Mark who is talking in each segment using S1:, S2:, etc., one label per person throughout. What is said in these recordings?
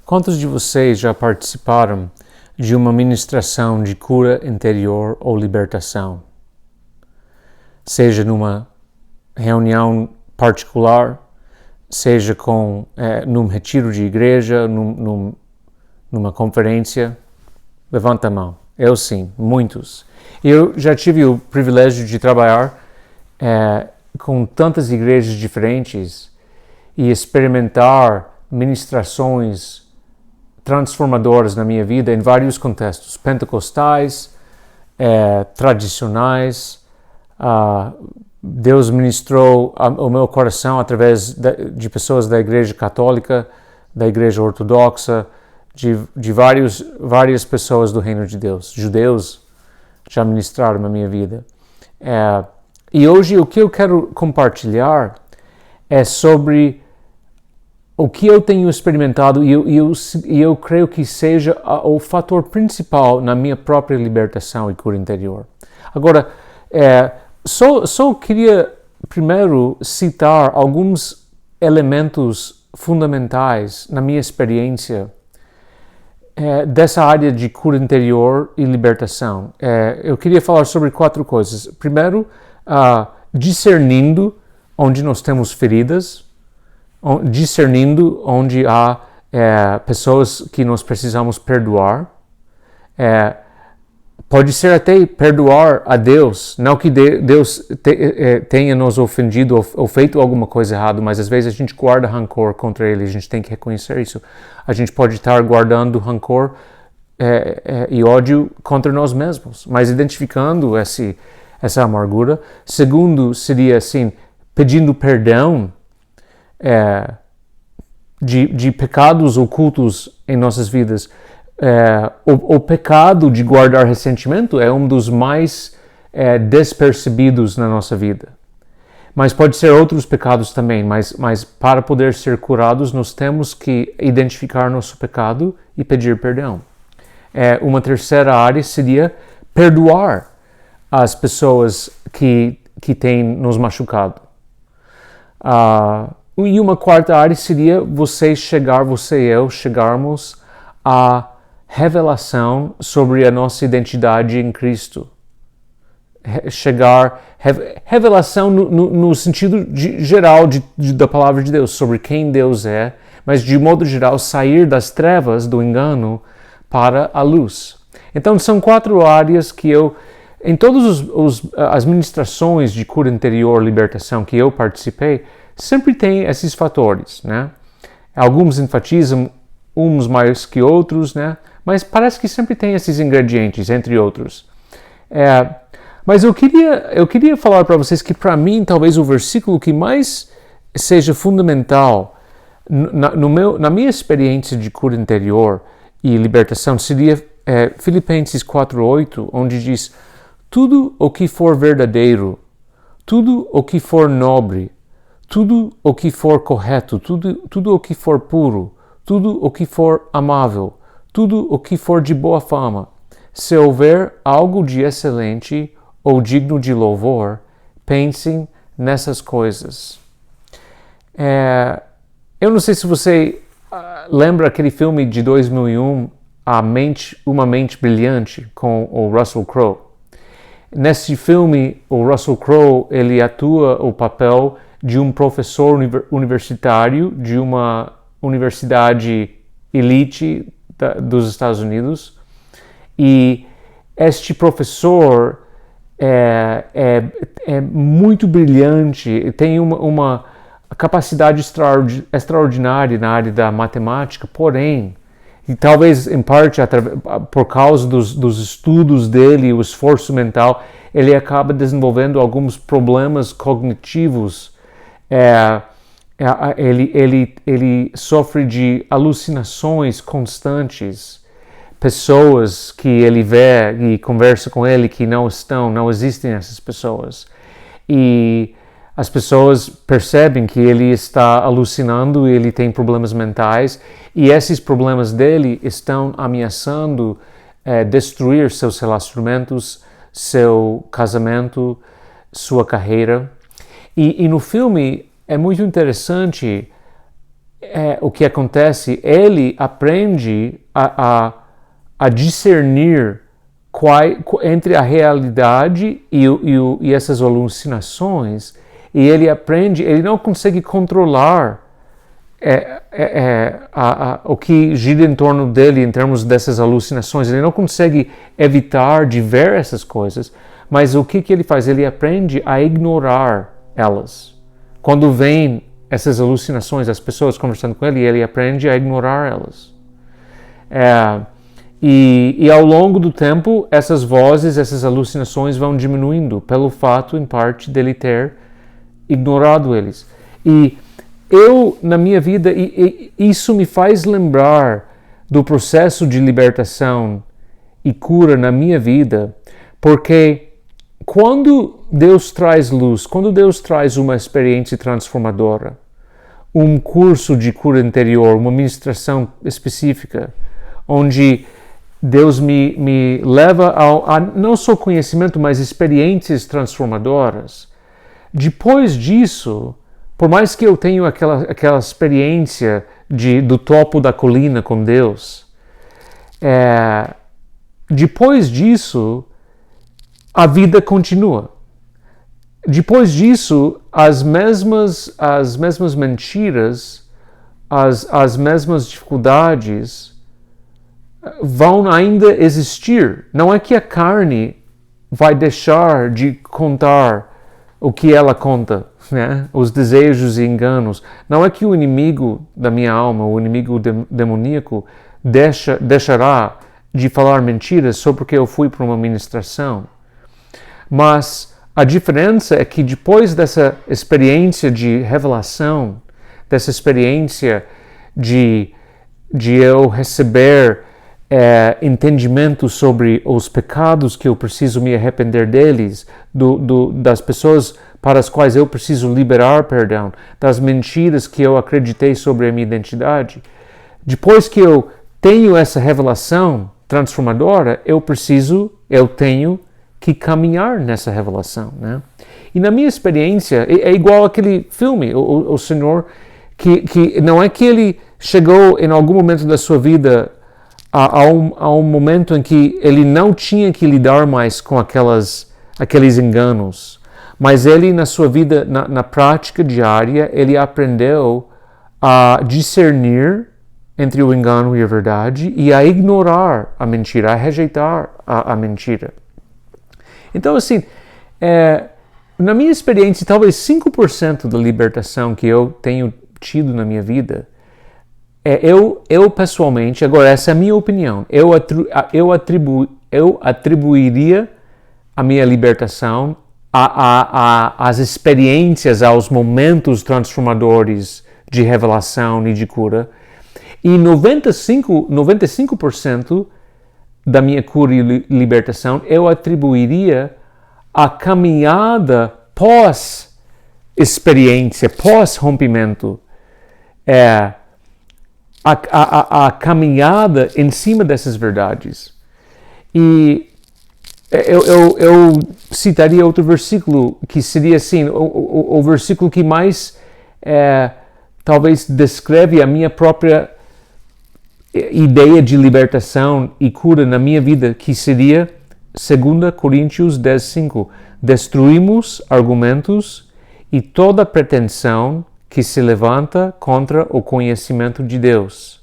S1: Quantos de vocês já participaram de uma ministração de cura interior ou libertação? Seja numa reunião particular, seja num retiro de igreja, numa conferência? Levanta a mão. Eu sim, muitos. Eu já tive o privilégio de trabalhar com tantas igrejas diferentes e experimentar ministrações transformadoras na minha vida em vários contextos, pentecostais, tradicionais. Deus ministrou o meu coração através de pessoas da igreja católica, da igreja ortodoxa, de várias pessoas do reino de Deus. Judeus já ministraram na minha vida. E hoje o que eu quero compartilhar é sobre o que eu tenho experimentado e eu creio que seja o fator principal na minha própria libertação e cura interior. Agora, só queria primeiro citar alguns elementos fundamentais na minha experiência dessa área de cura interior e libertação. Eu queria falar sobre 4 coisas. Primeiro, discernindo onde nós temos feridas, discernindo onde há pessoas que nós precisamos perdoar. Pode ser até perdoar a Deus, não que Deus tenha nos ofendido ou feito alguma coisa errada, mas às vezes a gente guarda rancor contra Ele, a gente tem que reconhecer isso. A gente pode estar guardando rancor e ódio contra nós mesmos, mas identificando essa amargura. Segundo, seria assim, pedindo perdão de pecados ocultos em nossas vidas. O pecado de guardar ressentimento é um dos mais despercebidos na nossa vida. Mas pode ser outros pecados também, mas para poder ser curados, nós temos que identificar nosso pecado e pedir perdão. Uma terceira área seria perdoar as pessoas que têm nos machucado. E uma quarta área seria você e eu chegarmos à revelação sobre a nossa identidade em Cristo. Revelação no sentido geral da palavra de Deus, sobre quem Deus é, mas de modo geral sair das trevas, do engano, para a luz. Então são 4 áreas que em todas as ministrações de cura interior, libertação que eu participei, sempre tem esses fatores, né? Alguns enfatizam uns mais que outros, né? Mas parece que sempre tem esses ingredientes, entre outros. Mas eu queria falar para vocês que, para mim, talvez o versículo que mais seja fundamental na minha experiência de cura interior e libertação seria Filipenses 4:8, onde diz: tudo o que for verdadeiro, tudo o que for nobre, tudo o que for correto, tudo o que for puro, tudo o que for amável, tudo o que for de boa fama, se houver algo de excelente ou digno de louvor, pensem nessas coisas. Eu não sei se você lembra aquele filme de 2001, Uma Mente Brilhante, com o Russell Crowe. Nesse filme, o Russell Crowe, ele atua o papel de um professor universitário de uma universidade elite dos Estados Unidos, e este professor é muito brilhante, tem uma capacidade extraordinária na área da matemática, porém, e talvez em parte por causa dos estudos dele, o esforço mental, ele acaba desenvolvendo alguns problemas cognitivos. Ele sofre de alucinações constantes, pessoas que ele vê e conversa com ele que não existem essas pessoas. E as pessoas percebem que ele está alucinando e ele tem problemas mentais, e esses problemas dele estão ameaçando destruir seus relacionamentos, seu casamento, sua carreira. E no filme é muito interessante o que acontece, ele aprende a discernir entre a realidade e essas alucinações, e ele não consegue controlar o que gira em torno dele em termos dessas alucinações. Ele não consegue evitar de ver essas coisas, mas o que ele faz? Ele aprende a ignorar elas. Quando vem essas alucinações, as pessoas conversando com ele, ele aprende a ignorar elas. E ao longo do tempo, essas vozes, essas alucinações vão diminuindo pelo fato, em parte, dele ter ignorado eles. E eu, na minha vida, isso me faz lembrar do processo de libertação e cura na minha vida, porque quando Deus traz luz, quando Deus traz uma experiência transformadora, um curso de cura interior, uma ministração específica, onde Deus me leva a não só conhecimento, mas experiências transformadoras. Depois disso, por mais que eu tenha aquela experiência do topo da colina com Deus, depois disso, a vida continua. Depois disso, as mesmas mentiras, as mesmas dificuldades vão ainda existir. Não é que a carne vai deixar de contar o que ela conta, né? Os desejos e enganos. Não é que o inimigo da minha alma, o inimigo demoníaco, deixará de falar mentiras só porque eu fui para uma ministração. Mas a diferença é que depois dessa experiência de revelação, dessa experiência de eu receber entendimento sobre os pecados que eu preciso me arrepender deles, das pessoas para as quais eu preciso liberar perdão, das mentiras que eu acreditei sobre a minha identidade. Depois que eu tenho essa revelação transformadora, eu tenho que caminhar nessa revelação, né? E na minha experiência, é igual aquele filme, o Senhor, que não é que ele chegou em algum momento da sua vida a um momento em que ele não tinha que lidar mais com aqueles enganos, mas ele na sua vida, na prática diária, ele aprendeu a discernir entre o engano e a verdade e a ignorar a mentira, a rejeitar a mentira. Então, assim, na minha experiência, talvez 5% da libertação que eu tenho tido na minha vida, eu pessoalmente, agora essa é a minha opinião, eu atribuiria a minha libertação às experiências, aos momentos transformadores de revelação e de cura, e 95% da minha cura e libertação eu atribuiria à caminhada pós-experiência, pós-rompimento, a caminhada em cima dessas verdades. E eu citaria outro versículo que seria assim, o versículo que mais talvez descreve a minha própria ideia de libertação e cura na minha vida, que seria 2 Coríntios 10:5. Destruímos argumentos e toda pretensão que se levanta contra o conhecimento de Deus,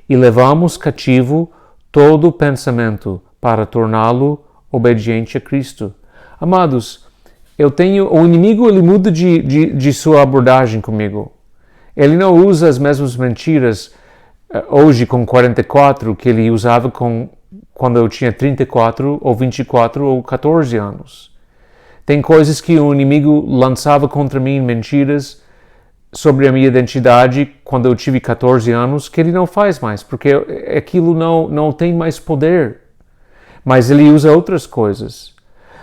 S1: e levamos cativo todo pensamento para torná-lo obediente a Cristo. Amados, o inimigo ele muda de sua abordagem comigo. Ele não usa as mesmas mentiras hoje com 44 que ele usava quando eu tinha 34 ou 24 ou 14 anos. Tem coisas que o inimigo lançava contra mim, mentiras sobre a minha identidade quando eu tive 14 anos, que ele não faz mais, porque aquilo não tem mais poder. Mas ele usa outras coisas.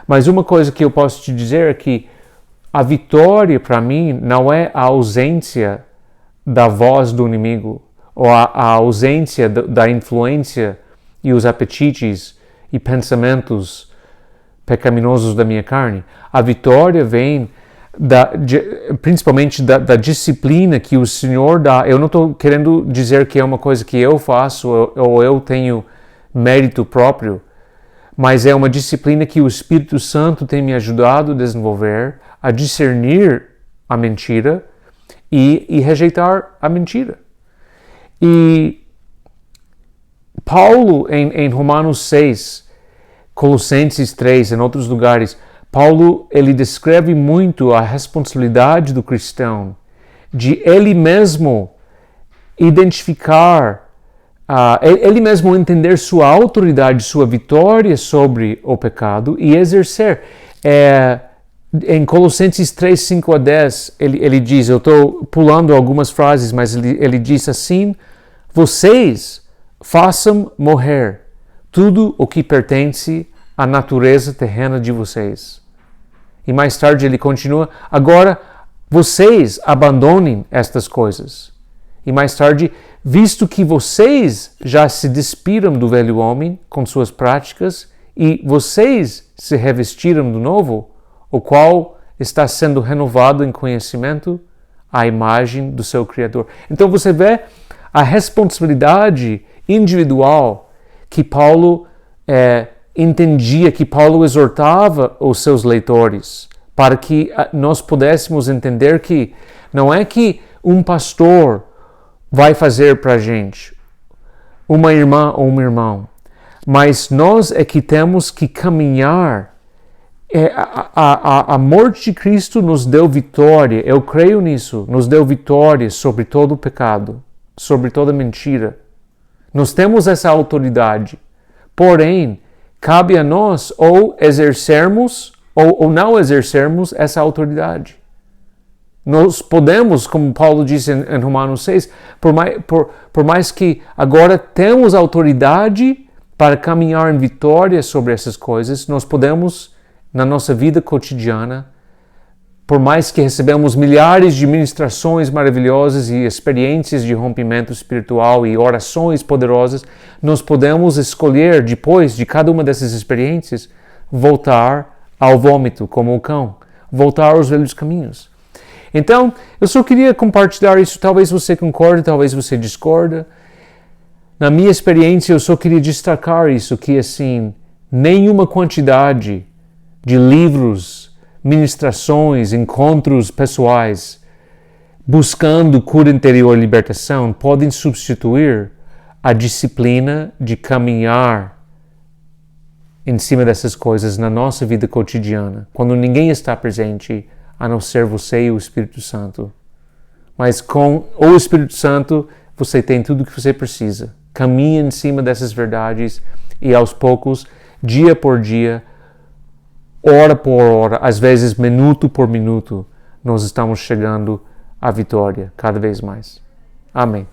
S1: Mas uma coisa que eu posso te dizer é que a vitória para mim não é a ausência da voz do inimigo, ou a ausência da influência e os apetites e pensamentos pecaminosos da minha carne. A vitória vem principalmente da disciplina que o Senhor dá. Eu não estou querendo dizer que é uma coisa que eu faço ou eu tenho mérito próprio, mas é uma disciplina que o Espírito Santo tem me ajudado a desenvolver, a discernir a mentira e rejeitar a mentira. E Paulo, em Romanos 6, Colossenses 3, em outros lugares, Paulo ele descreve muito a responsabilidade do cristão de ele mesmo identificar, ele mesmo entender sua autoridade, sua vitória sobre o pecado e exercer. Em Colossenses 3, 5 a 10, ele diz, eu estou pulando algumas frases, mas ele diz assim, vocês façam morrer tudo o que pertence à natureza terrena de vocês. E mais tarde ele continua, agora vocês abandonem estas coisas. E mais tarde, visto que vocês já se despiram do velho homem com suas práticas e vocês se revestiram do novo, o qual está sendo renovado em conhecimento à imagem do seu Criador. Então você vê a responsabilidade individual que Paulo entendia, que Paulo exortava os seus leitores, para que nós pudéssemos entender que não é que um pastor vai fazer para a gente, uma irmã ou um irmão, mas nós é que temos que caminhar. A morte de Cristo nos deu vitória, eu creio nisso, nos deu vitória sobre todo o pecado, sobre toda mentira. Nós temos essa autoridade, porém, cabe a nós ou exercermos ou não exercermos essa autoridade. Nós podemos, como Paulo disse em Romanos 6, por mais que agora temos autoridade para caminhar em vitória sobre essas coisas, nós podemos, na nossa vida cotidiana, por mais que recebamos milhares de ministrações maravilhosas e experiências de rompimento espiritual e orações poderosas, nós podemos escolher, depois de cada uma dessas experiências, voltar ao vômito, como o cão, voltar aos velhos caminhos. Então, eu só queria compartilhar isso, talvez você concorde, talvez você discorda. Na minha experiência, eu só queria destacar isso, que assim, nenhuma quantidade de livros, ministrações, encontros pessoais, buscando cura interior e libertação, podem substituir a disciplina de caminhar em cima dessas coisas na nossa vida cotidiana, quando ninguém está presente, a não ser você e o Espírito Santo. Mas com o Espírito Santo, você tem tudo o que você precisa. Caminhe em cima dessas verdades e aos poucos, dia por dia, hora por hora, às vezes minuto por minuto, nós estamos chegando à vitória cada vez mais. Amém.